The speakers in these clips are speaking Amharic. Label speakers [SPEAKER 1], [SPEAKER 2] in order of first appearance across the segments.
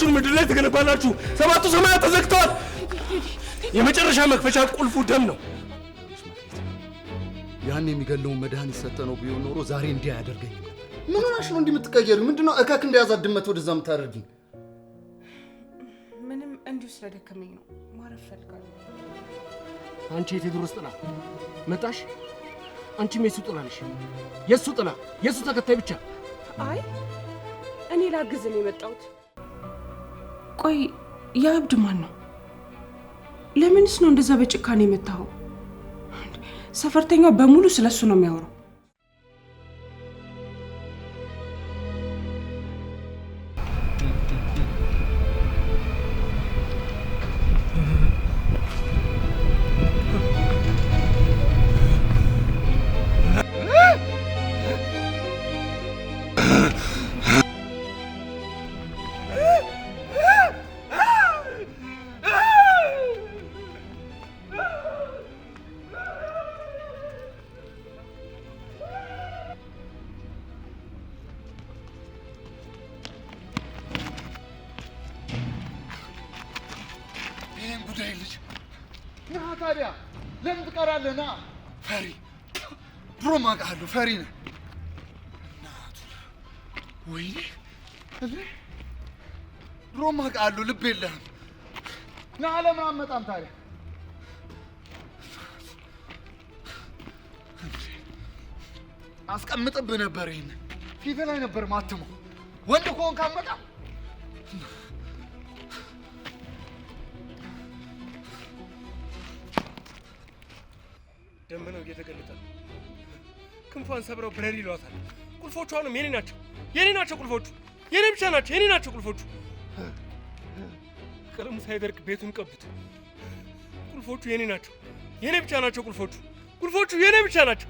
[SPEAKER 1] ቤታችሁን ምድር ላይ ትገነባላችሁ። ሰባቱ ሰማያት ተዘግተዋል። የመጨረሻ መክፈቻ ቁልፉ ደም ነው።
[SPEAKER 2] ያን የሚገለውን መድኃኒት ሰጠነው ቢሆን ኖሮ ዛሬ እንዲህ አያደርገኝም ነበር። ምን ሆነሽ ነው እንዲህ የምትቀየሪው? ምንድነው እከክ እንደያዛት ድመት ወደዛ የምታደርጊኝ?
[SPEAKER 3] ምንም እንዲሁ ስለደከመኝ ነው። ማረፍ ፈልጋለሁ።
[SPEAKER 1] አንቺ የቴዎድሮስ ጥላ መጣሽ። አንቺም የሱ ጥላ ነሽ። የሱ ጥላ፣ የሱ ተከታይ ብቻ።
[SPEAKER 3] አይ እኔ ላግዝ ነው የመጣሁት። ቆይ የአብድ ማን ነው? ለምንስ ነው እንደዛ በጭካኔ የመታኸው? ሰፈርተኛው በሙሉ ስለሱ ነው የሚያወራው።
[SPEAKER 2] ታዲያ ለምን ትቀራለህ? ና ፈሪ፣ ድሮም አውቃለሁ ፈሪ ነህ። ወይኔ ድሮም አውቃለሁ ልብ የለህም። ና ለምን አትመጣም ታዲያ? አስቀምጥብህ ነበር። ይሄን ፊትህ ላይ ነበር ማትመው። ወንድ ከሆንክ አትመጣም።
[SPEAKER 1] ደመናው እየተገለጠ ነው። ክንፏን ሰብረው ብረር ይሏታል። ቁልፎቹ አሁንም የኔ ናቸው። የኔ ናቸው ቁልፎቹ። የኔ ብቻ ናቸው። የኔ ናቸው ቁልፎቹ። ቀለሙ ሳይደርቅ ቤቱን ቀቡት። ቁልፎቹ የኔ ናቸው። የኔ ብቻ ናቸው ቁልፎቹ። ቁልፎቹ የኔ ብቻ ናቸው።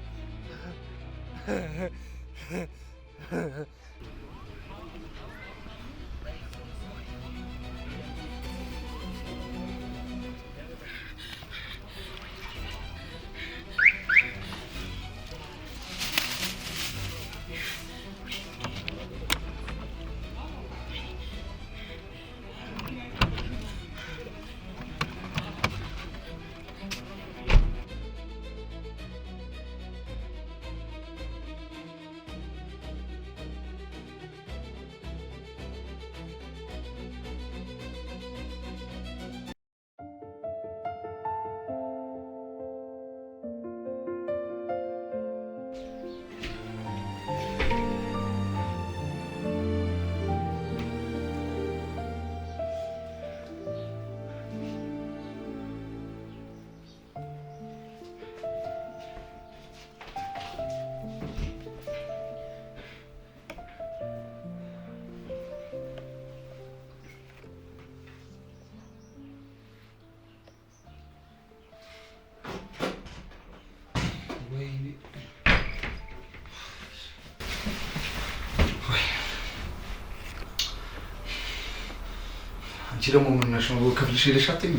[SPEAKER 2] አንቺ ደግሞ ምን ነሽ ነው ክፍልሽ ሄደሽ አትይም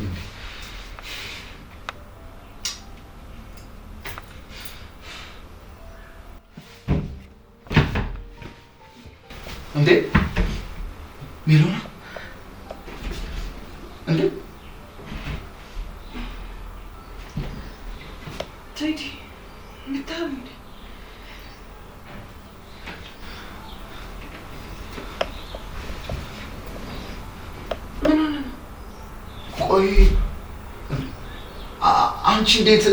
[SPEAKER 2] እንዴ? ሜሎና እንዴ?
[SPEAKER 3] ቴዲ ምታም እንዴ?
[SPEAKER 2] ቆይ አንቺ እንዴት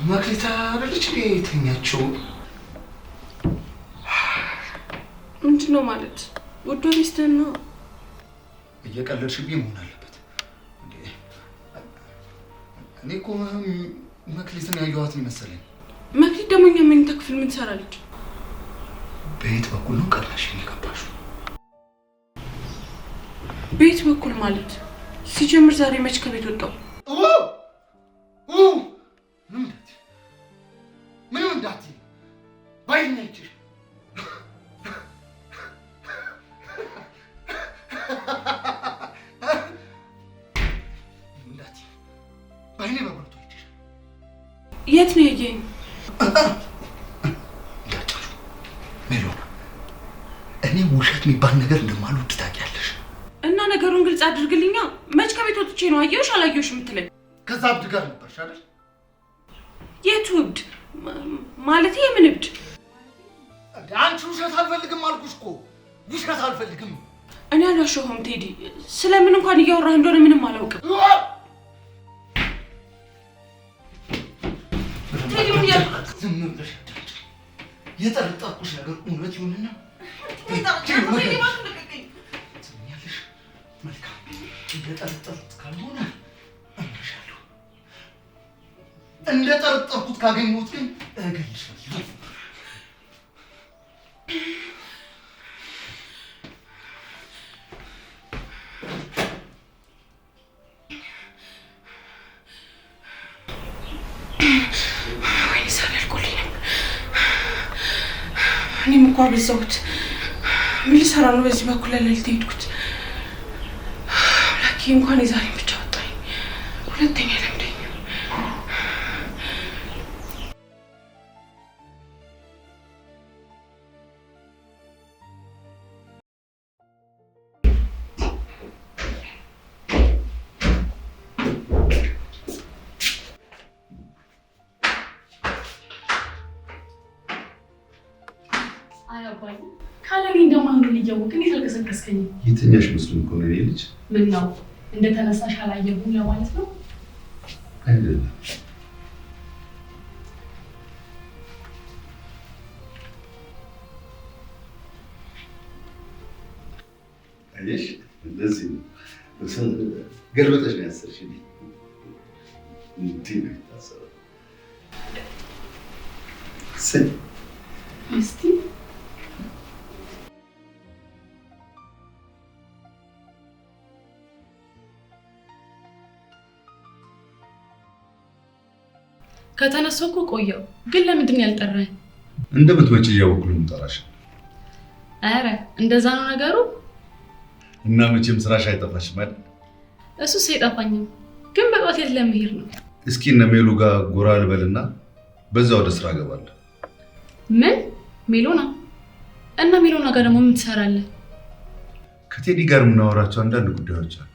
[SPEAKER 2] መክሊት አይደለች እንዴ የተኛችው?
[SPEAKER 3] ምንድን ነው ማለት? ውዷ ሚስትህን ነው?
[SPEAKER 2] እየቀለድሽብኝ መሆን አለበት። እኔ እኮ መክሊትን ያየኋት መሰለኝ።
[SPEAKER 3] መክሊት ደግሞ እኛ መኝታ ክፍል ምን ትሰራለች?
[SPEAKER 2] በየት በኩል ነው ቀድመሽ የገባሽው?
[SPEAKER 3] በየት በኩል ማለት? ሲጀምር ዛሬ መች ከቤት ወጣው?
[SPEAKER 2] ምንም እንዳትዪ ባይኔ አይችል እንዳትዪ ባይኔ በብረቱ አይችል።
[SPEAKER 3] የት ነው ያየኸኝ?
[SPEAKER 2] እንዳትጨው ሜሎና፣ እኔ ውሸት የሚባል ነገር እንደማልወድ ታውቂያለሽ።
[SPEAKER 3] እና ነገሩን ግልጽ አድርግልኛ። መች ከቤት ወጥቼ ነው አየሁሽ አላየሁሽ የምትለኝ?
[SPEAKER 2] ከዛ እብድ ጋር ነበርሽ አይደል?
[SPEAKER 3] የቱ እብድ? ማለት የምን እብድ?
[SPEAKER 2] አንቺ ውሸት አልፈልግም አልኩሽ እኮ። ውሸት አልፈልግም።
[SPEAKER 3] እኔ አልዋሸሁም ቴዲ። ስለምን እንኳን እያወራህ እንደሆነ ምንም አላውቅም። ቴዲ ምን ያልኩት?
[SPEAKER 2] ዝም ብለሽ የጠረጠርኩሽ ነገር እውነት ይሁንና መልካም እንደጠረጠርኩት ካልሆነ እምልሻለሁ። እንደጠረጠርኩት ካገኘሁት ግን እገልሻለሁ።
[SPEAKER 3] እኔም እኮ አበዛሁት። ምን ልሰራ ነው በዚህ በኩል ለሌሊት ሄድኩት? ላኪ እንኳን የዛሬን ብቻ ወጣኝ። ሁለተኛ ለምደኝ።
[SPEAKER 4] አያባይ ካለኔ እንደማንሉ ልየውቅን የተልከሰከስከኝ
[SPEAKER 5] የትኛሽ መስሎኝ እኮ ነው ልጅ።
[SPEAKER 4] ምን ነው እንደ ተነሳሽ አላየሁም ለማለት ነው?
[SPEAKER 5] አይደለም አየሽ፣ እንደዚህ ነው ገልበጠሽ ነው ያሰርሽልኝ። እንዲህ ነው የታሰረው።
[SPEAKER 4] እስቲ ከተነሳሁ እኮ ቆየሁ፣ ግን ለምንድን ነው ያልጠራኝ?
[SPEAKER 5] እንደምትመጪ እያወቅሁ ነው የምጠራሽ።
[SPEAKER 4] ኧረ እንደዛ ነው ነገሩ።
[SPEAKER 5] እና መቼም ስራሽ አይጠፋሽም አይደል?
[SPEAKER 4] እሱስ አይጠፋኝም፣ ግን በጠዋት የት ለመሄድ ነው?
[SPEAKER 5] እስኪ እነ ሜሉ ጋር ጎራ ልበልና በዛ ወደ ስራ እገባለሁ።
[SPEAKER 4] ምን ሜሎና? እና ሜሎና ጋር ደግሞ ምን ትሰራለህ?
[SPEAKER 5] ከቴዲ ጋር የምናወራቸው አንዳንድ ጉዳዮች አሉ።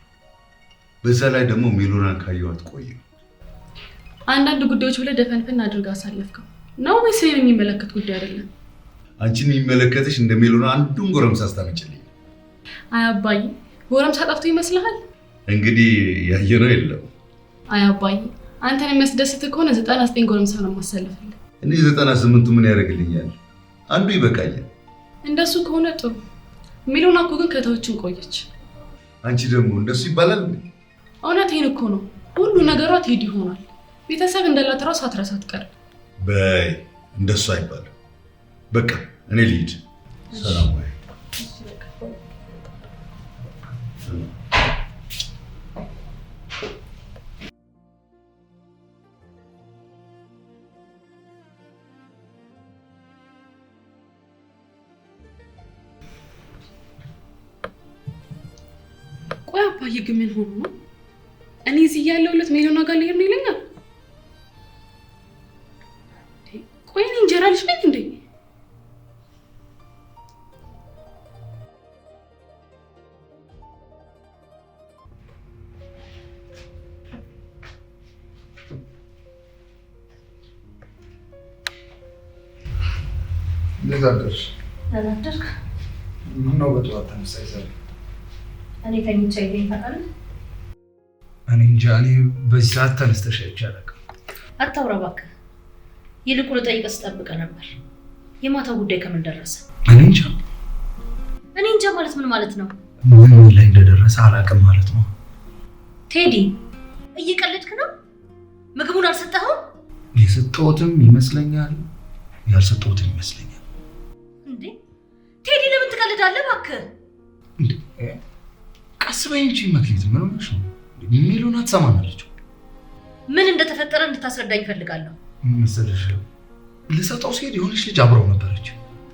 [SPEAKER 5] በዛ ላይ ደግሞ ሜሎናን ካየኋት ቆየሁ።
[SPEAKER 4] አንዳንድ ጉዳዮች ብለህ ደፈንፈን አድርጋ አሳለፍከው ነው ወይስ እኔን የሚመለከት ጉዳይ አይደለም?
[SPEAKER 5] አንቺን የሚመለከትሽ እንደ ሜሎና አንዱን ጎረምሳ አስታምጪልኝ።
[SPEAKER 4] አይ አባዬ፣ ጎረምሳ ጠፍቶ ይመስልሃል?
[SPEAKER 5] እንግዲህ ያየነው የለም።
[SPEAKER 4] አይ አባዬ፣ አንተን የሚያስደስት ከሆነ 99 ጎረምሳ ነው የማሳልፍልህ።
[SPEAKER 5] እኔ 98ቱ ምን ያደርግልኛል? አንዱ ይበቃኛል።
[SPEAKER 4] እንደሱ ከሆነ ጥሩ። ሜሎና እኮ ግን ከተወችን ቆየች።
[SPEAKER 5] አንቺ ደግሞ እንደሱ ይባላል?
[SPEAKER 4] እውነቴን እኮ ነው። ሁሉ ነገሯ ቴዲ ይሆናል። ቤተሰብ እንዳላት ራስ አትረሳ አትቀር።
[SPEAKER 5] በይ እንደሱ አይባልም። በቃ እኔ ልሂድ። ሰላም ወይ።
[SPEAKER 4] ቆይ አባዬ ግን ምን ሆኖ ነው? እኔ እዚህ ያለሁለት ሜሎና ጋር ልሄድ ነው ይለኛል። ቆይ እኔ እንጀራ ልጅ ነኝ እንዴ?
[SPEAKER 2] እንዴት አደርሽ?
[SPEAKER 6] ደህና አደርክ?
[SPEAKER 2] ምነው በጠዋት ተነሳሽ ዛሬ?
[SPEAKER 6] እኔ ተኝቼ አይደል ታውቃለህ?
[SPEAKER 2] እኔ እንጃ። እኔ በዚህ ሰዓት ተነስተሽ አይቼ አላውቅም።
[SPEAKER 6] አታውራ እባክህ። ይልቁን ልጠይቅህ ስጠብቅህ ነበር። የማታው ጉዳይ ከምን ደረሰ?
[SPEAKER 2] እኔ እንጃ።
[SPEAKER 6] እኔ እንጃ ማለት ምን ማለት ነው?
[SPEAKER 2] ምን ላይ እንደደረሰ አላውቅም ማለት ነው።
[SPEAKER 6] ቴዲ እየቀለድክ ነው? ምግቡን አልሰጠኸውም?
[SPEAKER 2] የሰጠሁትም ይመስለኛል፣ ያልሰጠሁትም ይመስለኛል።
[SPEAKER 6] እንዴ ቴዲ ለምን ትቀልዳለህ እባክህ?
[SPEAKER 2] እንዴ ቀስ በይ እንጂ መክሊት፣ ምን ሆነሽ ነው? ሜሎና ትሰማናለች።
[SPEAKER 6] ምን እንደተፈጠረ እንድታስረዳኝ እፈልጋለሁ።
[SPEAKER 2] መሰለሽ ልሰጠው ሲሄድ የሆነች ልጅ አብረው ነበረች።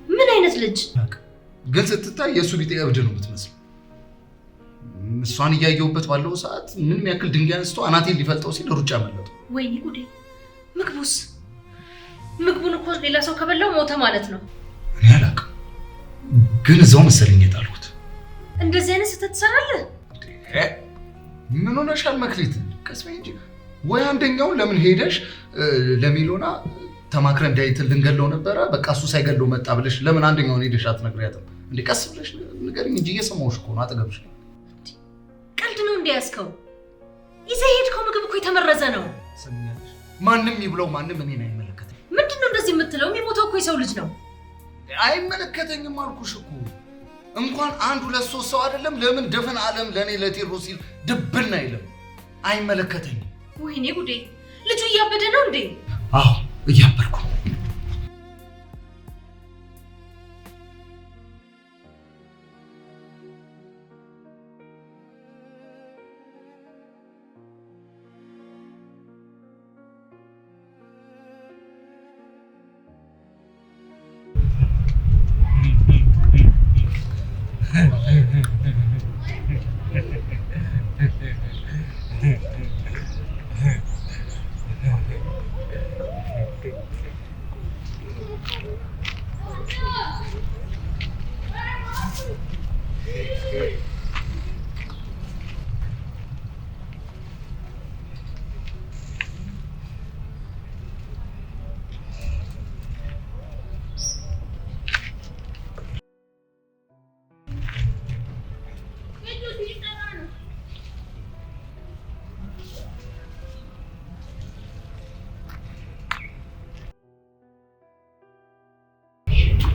[SPEAKER 6] ምን አይነት ልጅ?
[SPEAKER 2] ግን ስትታይ የእሱ ቢጤ እብድ ነው የምትመስለው። እሷን እያየሁበት ባለው ሰዓት ምንም ያክል ድንጋይ አንስቶ አናቴን ሊፈልጠው ሲል ሩጫ መለጠው።
[SPEAKER 6] ወይኔ ጉዴ! ምግቡስ? ምግቡን እኮ ሌላ ሰው ከበላው ሞተ ማለት ነው።
[SPEAKER 2] እኔ አላውቅም፣ ግን እዛው መሰለኝ የጣልኩት።
[SPEAKER 6] እንደዚህ አይነት ስህተት ትሰራለህ?
[SPEAKER 2] ምን ሆነሻል መክሊት? ቀስ በይ እንጂ። ወይ አንደኛው ለምን ሄደሽ ለሚሎና ተማክረን ዳይት ልንገለው ነበረ፣ በቃ እሱ ሳይገለው መጣ ብለሽ ለምን አንደኛውን ሄደሽ አትነግሪያትም እንዴ? ቀስ ብለሽ ንገሪኝ እንጂ እየሰማሁሽ እኮ ነው። አጠገብሽ
[SPEAKER 6] ቀልድ ነው እንዴ ያዝከው? ይዘህ ሄድከው ምግብ እኮ የተመረዘ ነው።
[SPEAKER 2] ሰሚያለሽ? ማንም ይብለው ማንም እኔን አይመለከተኝም።
[SPEAKER 6] ምንድነው እንደዚህ የምትለው? የሚሞተው እኮ የሰው ልጅ ነው።
[SPEAKER 2] አይመለከተኝም አልኩሽ እኮ። እንኳን አንድ ሁለት ሶስት ሰው አይደለም ለምን ደፈን ዓለም ለኔ ለቴዎድሮስ ሲል ድብና አይልም። አይመለከተኝም።
[SPEAKER 6] ወይኔ ጉዴ! ልጁ እያበደ ነው እንዴ?
[SPEAKER 2] አዎ እያበድኩ።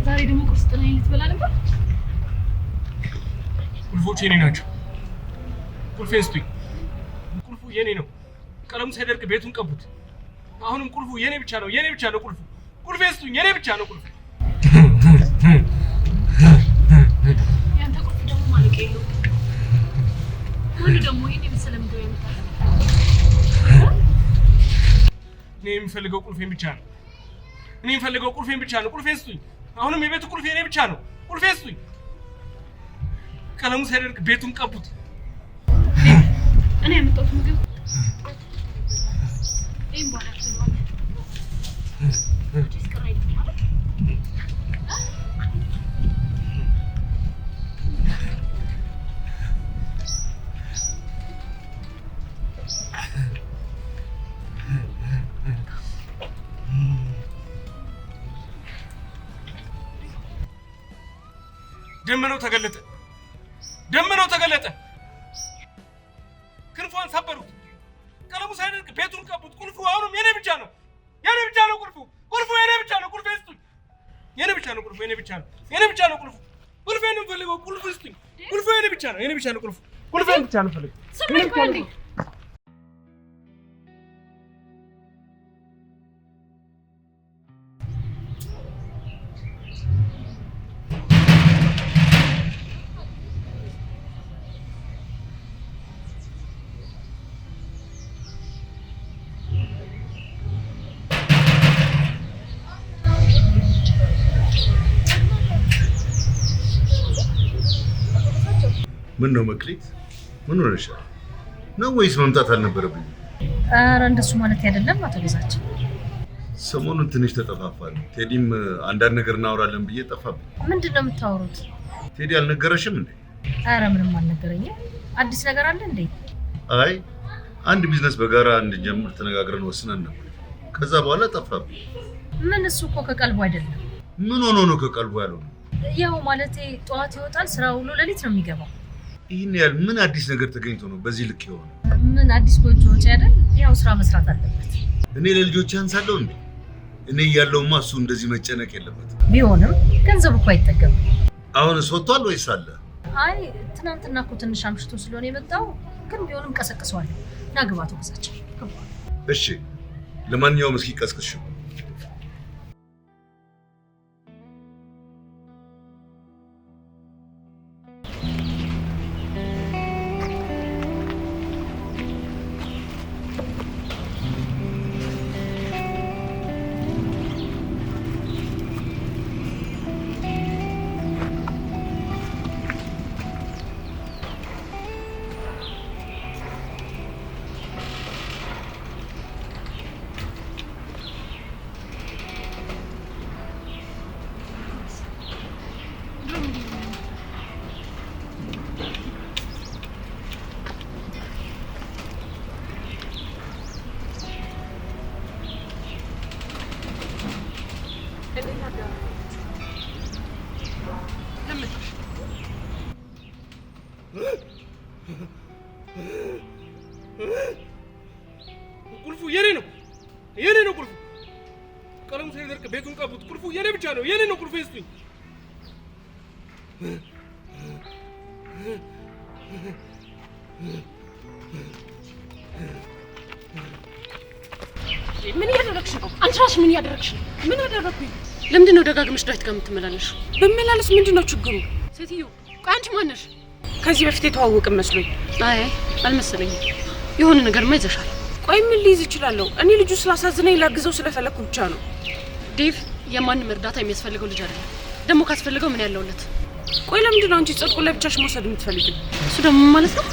[SPEAKER 4] ዛሬ ደግሞ ቁርስ ጥናኝ ልትበላ ነበር?
[SPEAKER 1] ቁልፎቹ የኔ ናቸው። ቁልፌን ስጡኝ። ቁልፉ የኔ ነው። ቀለሙ ሳይደርቅ ቤቱን ቀቡት። አሁንም ቁልፉ የኔ ብቻ ነው። የኔ ብቻ ነው ቁልፉ። ቁልፌን ስጡኝ። የኔ ብቻ ነው ቁልፉ።
[SPEAKER 4] ያንተ ቁልፍ ደግሞ ማለቅ የለውም። ወንድ ደግሞ ይሄን የመሰለ ምግብ ያመጣል።
[SPEAKER 1] እኔ የምፈልገው ቁልፌን ብቻ ነው። እኔ የምፈልገው ቁልፌን ብቻ ነው። ቁልፌን ስጡኝ። አሁንም የቤቱ ቁልፍ የኔ ብቻ ነው። ቁልፌን ስጡኝ። ቀለሙ ሳይደርቅ ቤቱን ቀቡት።
[SPEAKER 4] እኔ ያመጣሁት ምግብ ይሄን በኋላ ትበላለህ።
[SPEAKER 1] ደመናው ተገለጠ። ደመናው ተገለጠ። ክንፏን ሰበሩት። ቀለሙ ሳይደርቅ ቤቱን ቀቡት። ቁልፉ አሁንም የኔ ብቻ ነው። የኔ ብቻ ነው ቁልፉ። ቁልፉ የኔ ብቻ ነው። ቁልፌን ስጡኝ። የኔ ብቻ ነው ቁልፉ። የኔ ብቻ ነው። የኔ ብቻ ነው ቁልፉ። ቁልፌን ነው የምፈልገው። ቁልፉ ስጡኝ። ቁልፉ የኔ ብቻ ነው። የኔ ብቻ ነው ቁልፉ። ቁልፌን ብቻ ነው የምፈልገው።
[SPEAKER 4] ስማኝ ቆንዴ
[SPEAKER 5] ምን ነው መክሊት? ምን ሆነሻል? ነው ወይስ መምጣት አልነበረብኝ?
[SPEAKER 6] ኧረ እንደሱ ማለት አይደለም አቶ ግዛቸው።
[SPEAKER 5] ሰሞኑን ትንሽ ተጠፋፋን። ቴዲም አንዳንድ ነገር እናወራለን ብዬ ጠፋብኝ።
[SPEAKER 6] ምንድን ነው የምታወሩት?
[SPEAKER 5] ቴዲ አልነገረሽም እንዴ?
[SPEAKER 6] ኧረ ምንም አልነገረኝም። አዲስ ነገር አለ እንዴ?
[SPEAKER 5] አይ አንድ ቢዝነስ በጋራ እንድንጀምር ተነጋግረን ወስነን ነበር። ከዛ በኋላ ጠፋብኝ።
[SPEAKER 6] ምን እሱ እኮ ከቀልቡ አይደለም።
[SPEAKER 5] ምን ሆኖ ነው ከቀልቡ ያልሆነው?
[SPEAKER 6] ያው ማለቴ ጠዋት ይወጣል፣ ስራ ውሎ ሌሊት ነው የሚገባው።
[SPEAKER 5] ይህን ያህል ምን አዲስ ነገር ተገኝቶ ነው በዚህ ልክ የሆነ?
[SPEAKER 6] ምን አዲስ ጎጆ ወጪ አይደል? ያው ስራ መስራት አለበት።
[SPEAKER 5] እኔ ለልጆች ያንሳለሁ እንዴ? እኔ እያለሁማ እሱ እንደዚህ መጨነቅ የለበትም።
[SPEAKER 6] ቢሆንም ገንዘብ እኮ አይጠገም።
[SPEAKER 5] አሁን ወጥቷል ወይስ አለ?
[SPEAKER 6] አይ ትናንትና እኮ ትንሽ አምሽቶ ስለሆነ የመጣው፣ ግን ቢሆንም ቀሰቅሰዋለሁ። ና ግባ አቶ ግዛቸው።
[SPEAKER 5] እሺ ለማንኛውም እስኪ ቀስቅሽው።
[SPEAKER 1] ቁልፉ የኔ ነው ቁልፉ። ቀለሙ ሳይደርቅ ቤቱን ቀቡት። ቁልፉ የኔ ብቻ ነው የኔ ነው። ቁልፉ ይስጡኝ።
[SPEAKER 3] ምን እያደረግሽ ነው? አንቺ ራስሽ ምን እያደረግሽ ነው? ምን አደረኩኝ?
[SPEAKER 4] ለምንድን ነው ደጋግመሽ ዳዊት ጋር የምትመላለሽ?
[SPEAKER 3] በመላለስ ምንድን ነው ችግሩ?
[SPEAKER 4] ሴትዮ ቆይ አንቺ ማን ነሽ?
[SPEAKER 3] ከዚህ በፊት የተዋወቅን መስሎኝ።
[SPEAKER 4] አይ አልመሰለኝም። የሆነ ነገርማ ይዘሻል።
[SPEAKER 3] ቆይ ምን ሊይዝ እችላለሁ? እኔ ልጁ ስላሳዝነኝ ላግዘው ስለፈለኩ ብቻ ነው።
[SPEAKER 4] ዴቭ የማንም እርዳታ የሚያስፈልገው ልጅ አይደለም። ደግሞ ካስፈልገው ምን ያለውለት?
[SPEAKER 3] ቆይ ለምንድን ነው አንቺ ጽድቁን ለብቻሽ መውሰድ የምትፈልጊው?
[SPEAKER 4] እሱ ደግሞ ማለት ነው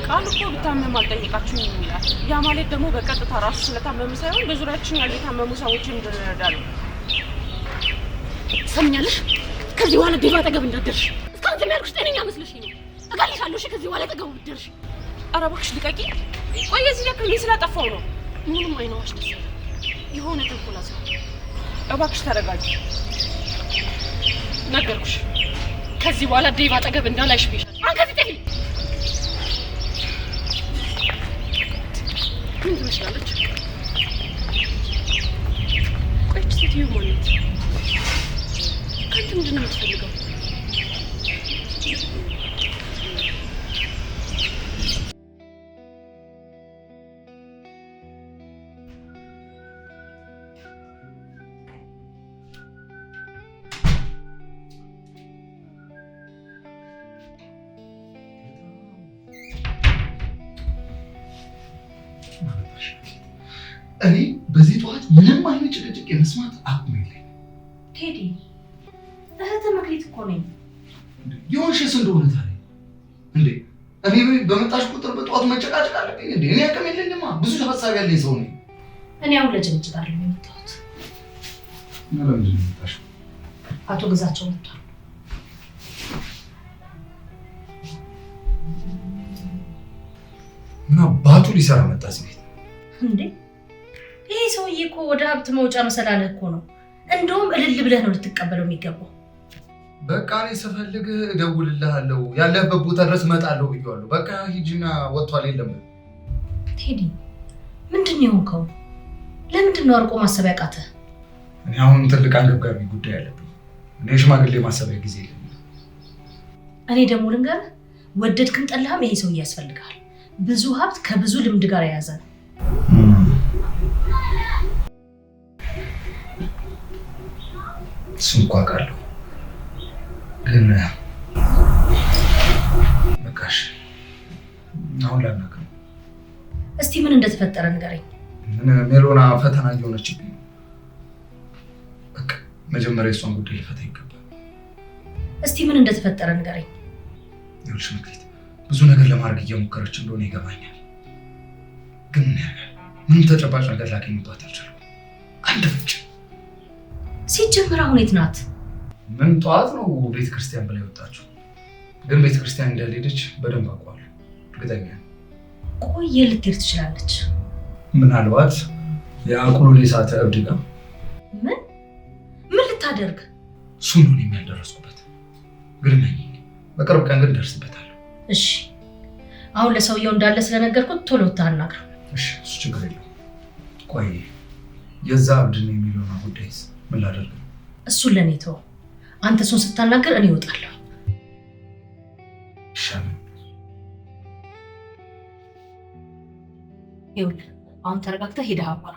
[SPEAKER 3] ቃል እኮ ብታመም አልጠይቃችሁም ይላል። ያ ማለት ደግሞ በቀጥታ ራሱ ስለታመሙ ሳይሆን በዙሪያችን ያሉ የታመሙ ሰዎችን እንድንረዳሉ።
[SPEAKER 4] ሰምኛለሽ? ከዚህ በኋላ ዴቭ አጠገብ እንዳትደርሽ። እስካሁን የሚያልኩሽ ጤነኛ መስለሽ ነው። እገልሻለሁ። እሺ ከዚህ በኋላ አጠገቡ ብትደርሽ።
[SPEAKER 3] ኧረ እባክሽ ልቀቂ። ቆይ የዚህ ያክል ምን ስላጠፋው ነው?
[SPEAKER 4] ምንም አይነዋሽ ደስ የሆነ ተንኮል አስባ።
[SPEAKER 3] እባክሽ ተረጋጊ።
[SPEAKER 4] ነገርኩሽ። ከዚህ በኋላ ዴቭ አጠገብ እንዳላይሽ ብዬሻለሁ። አንከዚህ ጥፊ ምን ትመስላለች? ቆይ እቺ ሴትዮ ማለት ከአንተ ምንድን ነው የምትፈልገው?
[SPEAKER 2] እኔ በዚህ ጠዋት ምንም አይነት ጭቅጭቅ የመስማት አቅም የለኝም።
[SPEAKER 6] ቴዲ እህት መክሊት እኮ ነኝ።
[SPEAKER 2] የሆንሽስ እንደሆነ ታዲያ እንዴ እኔ በመጣሽ ቁጥር በጠዋት መጨቃጨቅ አለብኝ እንዴ? እኔ አቅም የለኝማ። ብዙ ሀሳብ ያለኝ ሰው ነኝ።
[SPEAKER 6] እኔ አሁን ለጭቅጭቅ አይደለም የመጣሁት።
[SPEAKER 2] ለምንድን ነው የመጣሽው?
[SPEAKER 6] አቶ ግዛቸው መጥቷል።
[SPEAKER 2] ምን አባቱ ሊሰራ መጣ እዚህ ቤት
[SPEAKER 6] እንዴ? ይሄ ሰውዬ እኮ ወደ ሀብት መውጫ መሰላለህ እኮ ነው። እንደውም እልል ብለህ ነው ልትቀበለው የሚገባው።
[SPEAKER 2] በቃ እኔ ስፈልግ እደውልልሃለሁ፣ ያለህበት ቦታ ድረስ እመጣለሁ ብዬዋለሁ። በቃ ሂጂና ወጥቷል። የለም
[SPEAKER 6] ቴዲ ምንድን ነው የሆንከው? ለምንድን ነው አርቆ ማሰብ ያቃተህ?
[SPEAKER 2] እኔ አሁን ትልቅ አንገብጋቢ ጉዳይ አለብኝ። እኔ ሽማግሌ ማሰቢያ ጊዜ የለኝም።
[SPEAKER 6] እኔ ደግሞ ልንገርህ፣ ወደድክም ጠላህም ይሄ ሰውዬ ያስፈልግሃል። ብዙ ሀብት ከብዙ ልምድ ጋር የያዘ ነው።
[SPEAKER 2] እሱን እኮ አውቃለሁ፣ ግን በቃሽ አሁን ላናግረው።
[SPEAKER 6] እስቲ ምን እንደተፈጠረ ንገረኝ።
[SPEAKER 2] ሜሎና ፈተና እየሆነችብኝ ነው። በቃ መጀመሪያ የሷን ጉዳይ ሊፈታ ይገባል።
[SPEAKER 6] እስቲ ምን እንደተፈጠረ ንገረኝ።
[SPEAKER 2] ይኸውልሽ መክሊት ብዙ ነገር ለማድረግ እየሞከረች እንደሆነ ይገባኛል፣ ግን ምንም ተጨባጭ ነገር ላገኝባት አልቻልኩም። አንድ ፍንጭ
[SPEAKER 6] ሲጀምር አሁን የት ናት?
[SPEAKER 2] ምን ጠዋት ነው ቤተክርስቲያን ብላ የወጣችው፣ ግን ቤተክርስቲያን እንዳልሄደች በደንብ አውቀዋለሁ፣ እርግጠኛ ነኝ።
[SPEAKER 6] ቆይ ልትሄድ ትችላለች።
[SPEAKER 2] ምናልባት የአቁሉን የሳተ እብድ ጋር።
[SPEAKER 6] ምን ልታደርግ?
[SPEAKER 2] እሱን ነው የሚያልደረስኩበት፣ ግን በቅርብ ቀን ግን ደርስበታለሁ።
[SPEAKER 6] እሺ አሁን ለሰውየው እንዳለ ስለነገርኩት ቶሎ ታናግረው።
[SPEAKER 2] እሺ እሱ ችግር የለውም። ቆይ የዛ እብድ ነው የሚለውና ጉዳይስ ምን ላደርግ?
[SPEAKER 6] እሱን ለኔ ተው። አንተ እሱን ስታናገር እኔ እወጣለሁ።
[SPEAKER 2] ይሻላል።
[SPEAKER 6] ይኸውልህ አሁን ተረጋግተህ ሄደህ አዋራ።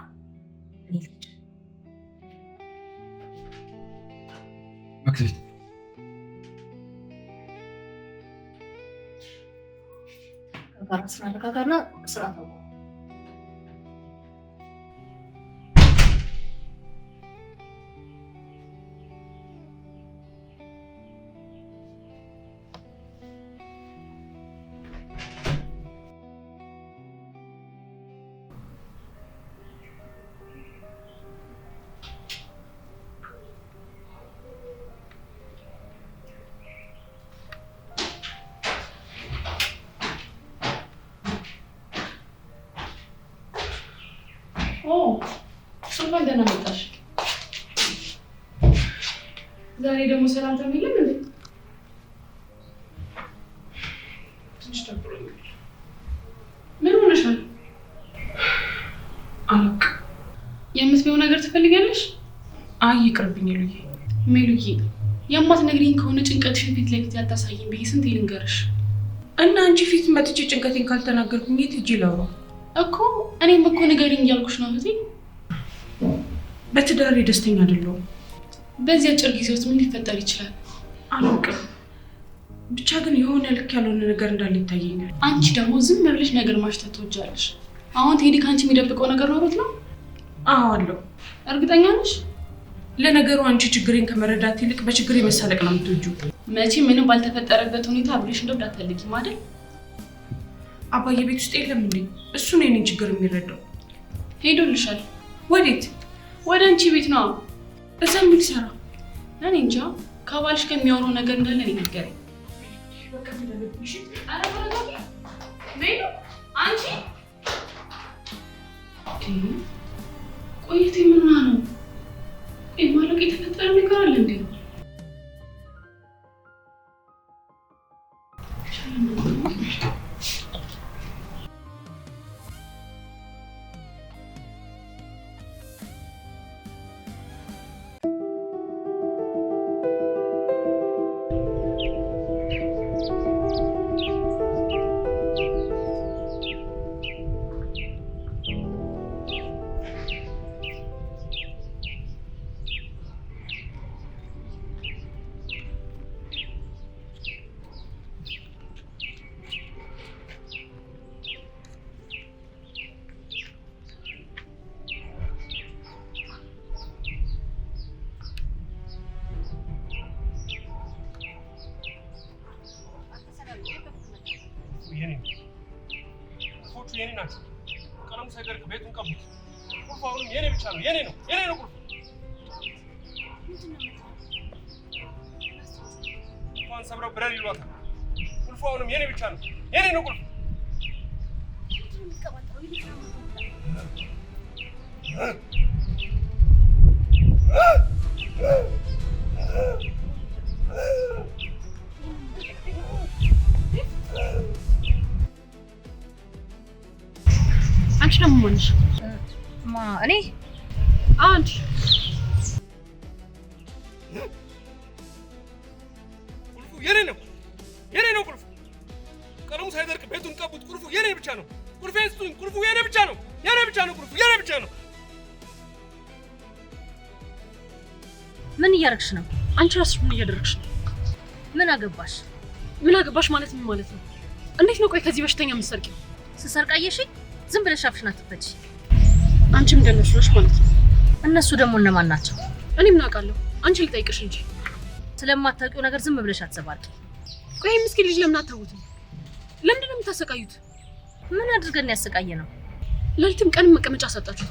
[SPEAKER 2] መክሊት
[SPEAKER 6] ጋር ስናረጋጋና ስራ ነው።
[SPEAKER 4] እንኳን ደህና መጣሽ። ዛሬ ደግሞ ሰላምታ የለም እንዴ?
[SPEAKER 1] ትንሽ ደብሮኝ
[SPEAKER 4] የምትበይው ነገር ትፈልጊያለሽ?
[SPEAKER 3] አይ ይቅርብኝ ሉዬ።
[SPEAKER 4] ሜሉዬ የማትነግሪኝ ከሆነ ጭንቀትሽን ፊት ለፊት ያታሳይኝ ብዬ ስንት ልንገርሽ?
[SPEAKER 3] እና አንቺ ፊት መጥቼ ጭንቀቴን ካልተናገርኩኝ የት ሂጅ ላውራ?
[SPEAKER 4] እኮ እኔም እኮ ንገሪኝ እያልኩሽ ነው እህቴ።
[SPEAKER 3] በትዳሬ ደስተኛ አይደለሁም።
[SPEAKER 4] በዚህ አጭር ጊዜ ውስጥ ምን ሊፈጠር ይችላል?
[SPEAKER 3] አላውቅም። ብቻ ግን የሆነ ልክ ያልሆነ ነገር እንዳለ ይታየኛል።
[SPEAKER 4] አንቺ ደግሞ ዝም ብለሽ ነገር ማሽተት ትወጃለሽ። አሁን ቴዲ ከአንቺ የሚደብቀው ነገር ኖሮት ነው?
[SPEAKER 3] አዎ አለው።
[SPEAKER 4] እርግጠኛ ነሽ?
[SPEAKER 3] ለነገሩ አንቺ ችግሬን ከመረዳት ይልቅ በችግሬ መሳለቅ ነው የምትወጂው።
[SPEAKER 4] መቼ ምንም ባልተፈጠረበት ሁኔታ አብሬሽ እንደው እንዳትፈልጊም አይደል?
[SPEAKER 3] አባዬ ቤት ውስጥ የለም እንዴ? እሱ ነው የኔን ችግር የሚረዳው።
[SPEAKER 4] ሄዶልሻል።
[SPEAKER 3] ወዴት?
[SPEAKER 4] ወደ አንቺ ቤት ነው።
[SPEAKER 3] እዛ ምን ሊሰራ?
[SPEAKER 4] እኔ እንጃ። ከባልሽ ከሚያወራው ነገር እንዳለ እኔ ነገረኝ። አንቺ ቆይቴ ምን ነው? ማለቅ የተፈጠረ ነገር አለ እንዴ?
[SPEAKER 1] የኔ ናቸው። ቀለሙ ሳይደርቅ ቤቱን ቀቡት። ቁልፉ አሁንም የኔ ብቻ ነው። የኔ ነው ቁልፉ። እንኳን ሰብረው ብረር ይሏታል። ቁልፉ አሁንም የኔ ብቻ ነው። የኔ ነው ቁልፉ።
[SPEAKER 4] አንቺ ደግሞ ማንሽ?
[SPEAKER 6] እኔ
[SPEAKER 4] አንቺ
[SPEAKER 1] ቁልፉ የኔ ነው ቁልፉ። ቀለሙ ሳይደርቅ ቤቱን ቀቡት። ቁልፉ የኔ ብቻ ነው። ቁልፌን ስጡኝ። ቁልፉ የኔ ብቻ ነው። ቁልፉ የኔ ብቻ ነው።
[SPEAKER 6] ምን እያደረግሽ ነው?
[SPEAKER 4] አንቺ ራስሽ ምን እያደረግሽ ነው?
[SPEAKER 6] ምን አገባሽ?
[SPEAKER 4] ምን አገባሽ ማለት ምን ማለት ነው? እንዴት ነው ቆይ ከዚህ በሽተኛ የምትሰርቂው?
[SPEAKER 6] ስሰርቃየሽኝ ዝም ብለሽ አፍሽን አትፈቺ።
[SPEAKER 4] አንቺም እንደነሱ ነሽ ማለት ነው።
[SPEAKER 6] እነሱ ደግሞ እነማን ናቸው?
[SPEAKER 4] እኔ ምን አውቃለሁ? አንቺ ልጠይቅሽ እንጂ
[SPEAKER 6] ስለማታውቂው ነገር ዝም ብለሽ አትዘባርቂ።
[SPEAKER 4] ቆይ ምስኪን ልጅ ለምን አታውቱም? ለምንድን ነው የምታሰቃዩት?
[SPEAKER 6] ምን አድርገን ያሰቃየ ነው?
[SPEAKER 4] ሌሊትም ቀንም መቀመጫ ሰጣችሁ።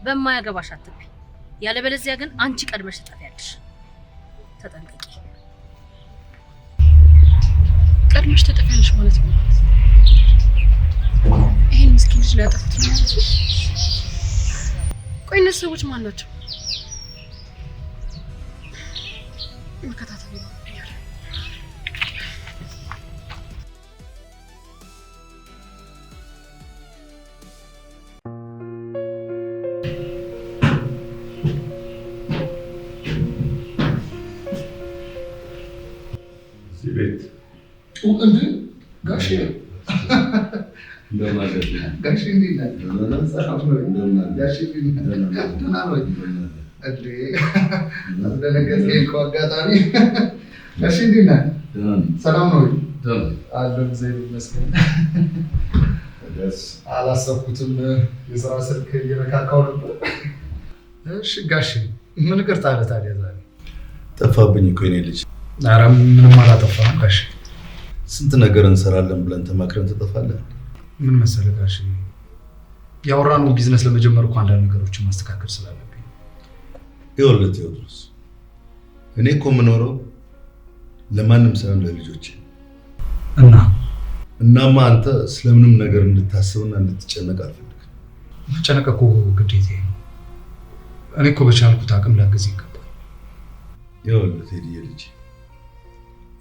[SPEAKER 6] በማያገባሽ አትበይ። ያለበለዚያ ግን አንቺ ቀድመሽ ትጠፊያለሽ። ተጠንቀቂ።
[SPEAKER 4] ቀድመሽ ተጠፊያለሽ ማለት ነው። ይሄን ምስኪን ልጅ ሊያጠፉት ነው ማለት ነው። ቆይ እነዚህ ሰዎች ማን ናቸው? መከታተል ነው።
[SPEAKER 5] ቤት
[SPEAKER 2] እንዴ ጋሼ
[SPEAKER 5] እንደማለት
[SPEAKER 2] ጋሼ እንዴት ነህ? ሰላም ነው? ጋሼ ደህና ነው? እንዴ አስደነገጥከኝ እኮ አጋጣሚ። ጋሼ እንዴት ነህ? ሰላም ነው? አለሁ እግዚአብሔር ይመስገን። አላሰብኩትም። የስራ ስልክ እየነካካው ነበር። እሺ ጋሼ ምን ቅርታ አለ ታዲያ ዛሬ?
[SPEAKER 5] ጠፋብኝ እኮ የኔ ልጅ።
[SPEAKER 2] ኧረ ምንም አላጠፋም ጋሼ።
[SPEAKER 5] ስንት ነገር እንሰራለን ብለን ተማክረን ትጠፋለህ።
[SPEAKER 2] ምን መሰለህ ጋሼ፣ ያወራነው ቢዝነስ ለመጀመር እኮ አንዳንድ ነገሮችን ማስተካከል ስላለብኝ።
[SPEAKER 5] ይኸውልህ ቴዎድሮስ፣ እኔ እኮ የምኖረው ለማንም ሳይሆን ለልጆቼ። እናማ አንተ ስለምንም ነገር እንድታስብና እንድትጨነቅ አልፈልግም።
[SPEAKER 2] መጨነቅ እኮ ግዴታዬ ነው። እኔ እኮ በቻልኩት አቅም ላግዝ ይገባል።
[SPEAKER 5] ይኸውልህ ቴዲዬ፣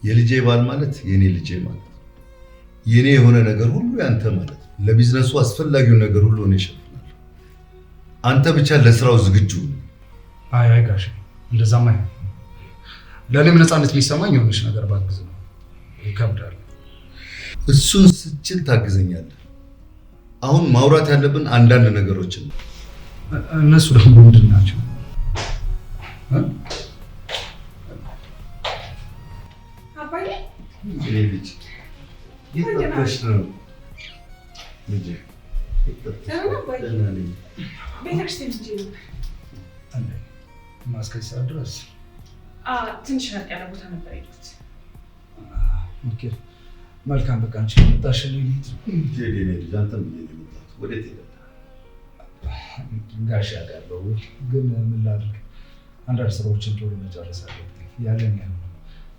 [SPEAKER 5] የልጄ ባል ማለት የኔ ልጄ ማለት ነው። የኔ የሆነ ነገር ሁሉ ያንተ ማለት ነው። ለቢዝነሱ አስፈላጊው ነገር ሁሉ እኔ እሸፍናለሁ። አንተ ብቻ ለስራው ዝግጁ።
[SPEAKER 2] አይ ጋሽ እንደዛማ አይሆንም። ለእኔም ነፃነት የሚሰማኝ የሆነች ነገር ባግዝ ነው። ይከብዳል።
[SPEAKER 5] እሱን ስችል ታግዘኛለህ። አሁን ማውራት ያለብን አንዳንድ ነገሮችን ነው።
[SPEAKER 2] እነሱ ደግሞ ምንድን ናቸው?
[SPEAKER 3] አባዬ
[SPEAKER 5] ልጅ ይጠጣሽ ነው ልጅ
[SPEAKER 3] ቤተክርስቲያን ሂጅ ነው
[SPEAKER 2] ማስከሳ ድረስ
[SPEAKER 3] ትንሽ ራቅ ያለ ቦታ ነበር የሄድኩት።
[SPEAKER 2] ኦኬ መልካም። በቃ አንቺ መጣሽ ልሂድ።
[SPEAKER 5] ልጅ አንተም የመጣት ወዴት ሄደ?
[SPEAKER 2] ጋሽ ያውቃለሁ፣ ግን ምን ላድርግ፣ አንዳንድ ስራዎችን ቶሎ መጨረስ አለብኝ። ያለን ያለው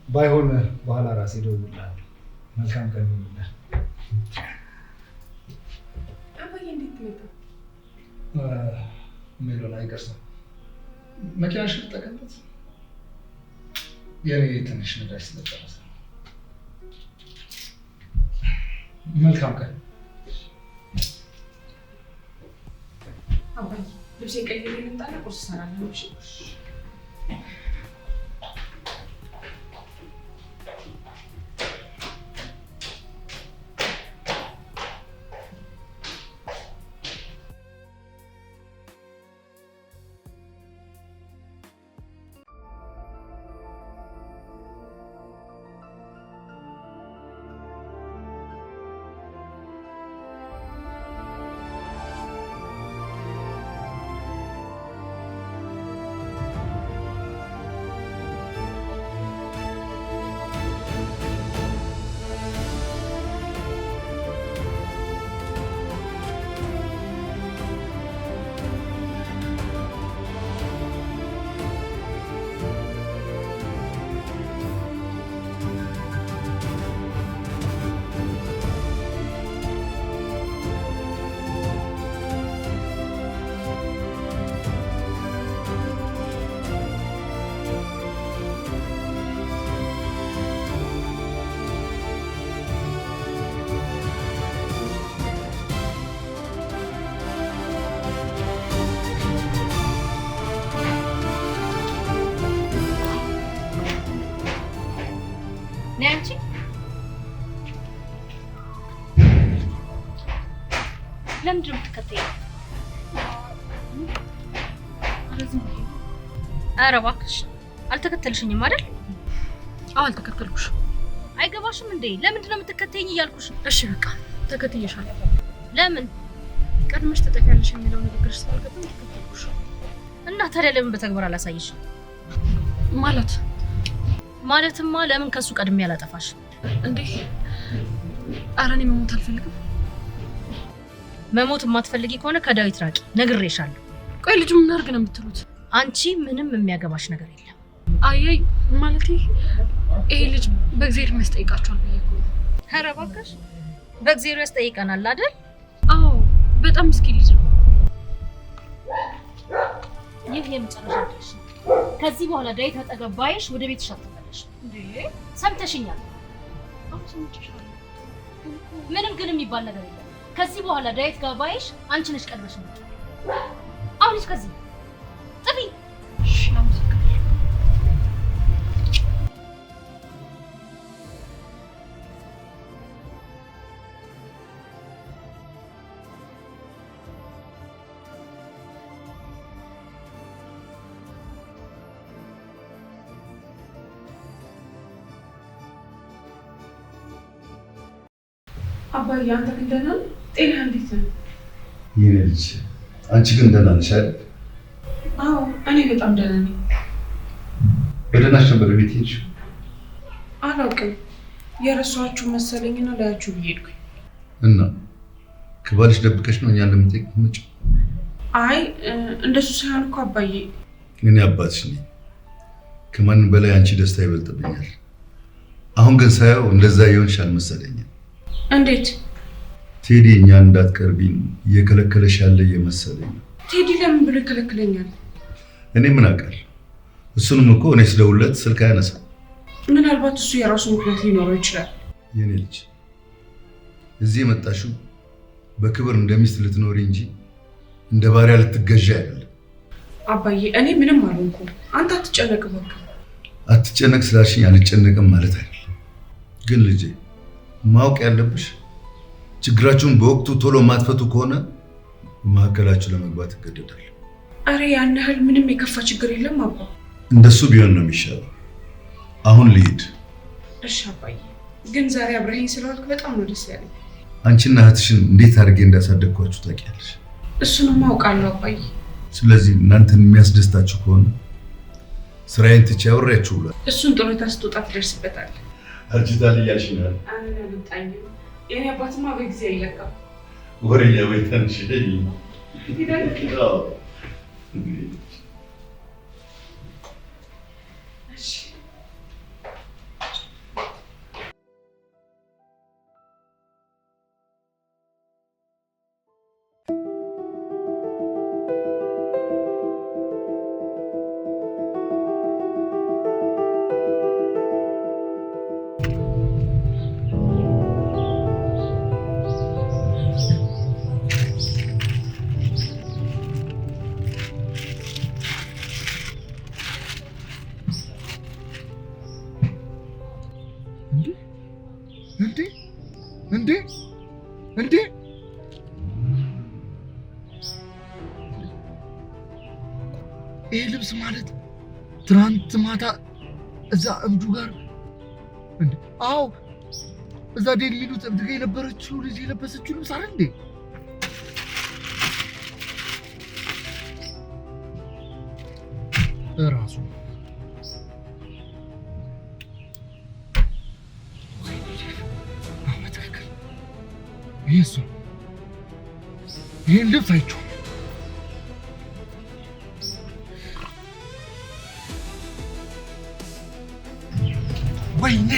[SPEAKER 2] ባይሆን በኋላ ራሴ እደውልልሃለሁ። መልካም ቀን ይሁንልህ።
[SPEAKER 3] አባዬ እንዴት መጣ?
[SPEAKER 2] ሜሎን አይቀርም። መኪናሽን ልጠቀምበት? የኔ ትንሽ ነዳጅ ስለጨረሰ። መልካም ቀን።
[SPEAKER 3] አባዬ ልብሴን ቀይሬ ልምጣና ቁርስ እሰራለሁ። እሺ
[SPEAKER 6] ነንቺ ለምንድን ነው የምትከተይኝ? ኧረ እባክሽ አልተከተልሽኝም አይደል?
[SPEAKER 4] አዎ አልተከተልኩሽም።
[SPEAKER 6] አይገባሽም እንዴ? ለምንድን ነው የምትከተይኝ እያልኩሽ?
[SPEAKER 4] እሺ በቃ ተከትዬሻለሁ።
[SPEAKER 6] ለምን?
[SPEAKER 4] ቀድመሽ ትጠፊያለሽ የሚለው ንግግርሽ ስላልገባኝ ተከተልኩሽ።
[SPEAKER 6] እና ታዲያ ለምን በተግባር አላሳይሽም? ማለትማ ለምን ከሱ ቀድሜ ያላጠፋሽ
[SPEAKER 4] እንዴ? ኧረ እኔ መሞት አልፈልግም።
[SPEAKER 6] መሞት የማትፈልጊ ከሆነ ከዳዊት ራቂ፣ ነግሬሻለሁ።
[SPEAKER 4] ቆይ ልጁ ምን አድርግ ነው የምትሉት?
[SPEAKER 6] አንቺ ምንም የሚያገባሽ ነገር የለም።
[SPEAKER 4] አይ ማለቴ ይሄ ልጅ በእግዚአብሔር የሚያስጠይቃቸዋል ብዬ እኮ ነው።
[SPEAKER 6] ኧረ እባክሽ በእግዚአብሔር ያስጠይቀናል አይደል?
[SPEAKER 4] አዎ በጣም ምስኪን ልጅ ነው።
[SPEAKER 6] ይህ የመጨረሻ ድረስ ከዚህ በኋላ ዳዊት አጠገብ ባይሽ ወደ ቤትሽ አትመለሽ። እንዴ ሰምተሽኛል? ምንም ግን የሚባል ነገር የለም። ከዚህ በኋላ ዳዊት ጋር ባይሽ አንቺ ነሽ ቀድመሽ ነው። አሁን ልጅ ከዚህ ጥፊ።
[SPEAKER 4] እሺ አመሰግናለሁ።
[SPEAKER 3] አባዬ አንተ ግን ደህና ነህ? ጤናህ እንዴት ነው?
[SPEAKER 5] የኔ ልጅ አንቺ ግን ደህና ነሽ አይደል?
[SPEAKER 3] አዎ እኔ በጣም ደህና ነኝ።
[SPEAKER 5] በደህናሽ ነበር ቤት ሄድሽ?
[SPEAKER 3] አላውቅም የረሳኋችሁ መሰለኝና ላያችሁ ብዬ ሄድኩኝ።
[SPEAKER 5] እና ከባልሽ ደብቀሽ ነው እኛን ለምትጠይቅ ምጭ?
[SPEAKER 3] አይ እንደሱ ሳይሆን እኮ አባዬ
[SPEAKER 5] እኔ አባትሽ ነኝ። ከማንም በላይ አንቺ ደስታ ይበልጥብኛል። አሁን ግን ሳየው እንደዛ ይሆንሽ አልመሰለኝም።
[SPEAKER 3] እንዴት?
[SPEAKER 5] ቴዲ እኛ እንዳትቀርቢን እየከለከለሽ ያለ እየመሰለኝ ነው።
[SPEAKER 3] ቴዲ ለምን ብሎ ይከለክለኛል?
[SPEAKER 5] እኔ ምን አውቃለሁ? እሱንም እኮ እኔ ስደውልለት ስልክ አያነሳም።
[SPEAKER 3] ምናልባት እሱ የራሱ ምክንያት ሊኖረው ይችላል።
[SPEAKER 5] የኔ ልጅ እዚህ የመጣሽው በክብር እንደሚስት ልትኖሪ እንጂ እንደ ባሪያ ልትገዢ አይደለም።
[SPEAKER 3] አባዬ እኔ ምንም አልሆንኩም። አንተ አትጨነቅ በቃ።
[SPEAKER 5] አትጨነቅ ስላልሽኝ አልጨነቅም ማለት አይደለም። ግን ልጄ ማወቅ ያለብሽ ችግራችሁን በወቅቱ ቶሎ ማትፈቱ ከሆነ በመካከላችሁ ለመግባት እገደዳለሁ።
[SPEAKER 3] አረ ያን ያህል ምንም የከፋ ችግር የለም አባ።
[SPEAKER 5] እንደሱ ቢሆን ነው የሚሻለው። አሁን ልሂድ።
[SPEAKER 3] እሺ አባዬ፣ ግን ዛሬ አብረኸኝ ስለዋልክ በጣም ነው ደስ ያለኝ።
[SPEAKER 5] አንቺና እህትሽን እንዴት አድርጌ እንዳሳደግኳችሁ ታውቂያለሽ።
[SPEAKER 3] እሱንም አውቃለሁ አባዬ።
[SPEAKER 5] ስለዚህ እናንተን የሚያስደስታችሁ ከሆነ ስራዬን ትቼ አብሬያችሁ ብሏል።
[SPEAKER 3] እሱን ጡረታ ስትወጣ ትደርስበታለህ።
[SPEAKER 5] አርጅታል እያልሽ ነው?
[SPEAKER 3] አልጣኝ። የኔ አባትማ በጊዜ አይለቀም።
[SPEAKER 5] ወሬኛ ወይታንሽ
[SPEAKER 2] እንዴ ይሄ ልብስ ማለት ትናንት ማታ እዛ እብዱ ጋር እንዴ? አዎ እዛ ዴል የሚሉት እብድ ጋር የነበረችው ልጅ የለበሰችው ልብስ አይደል እንዴ? እራሱ ይህን ልብስ አይቼው ወይኔ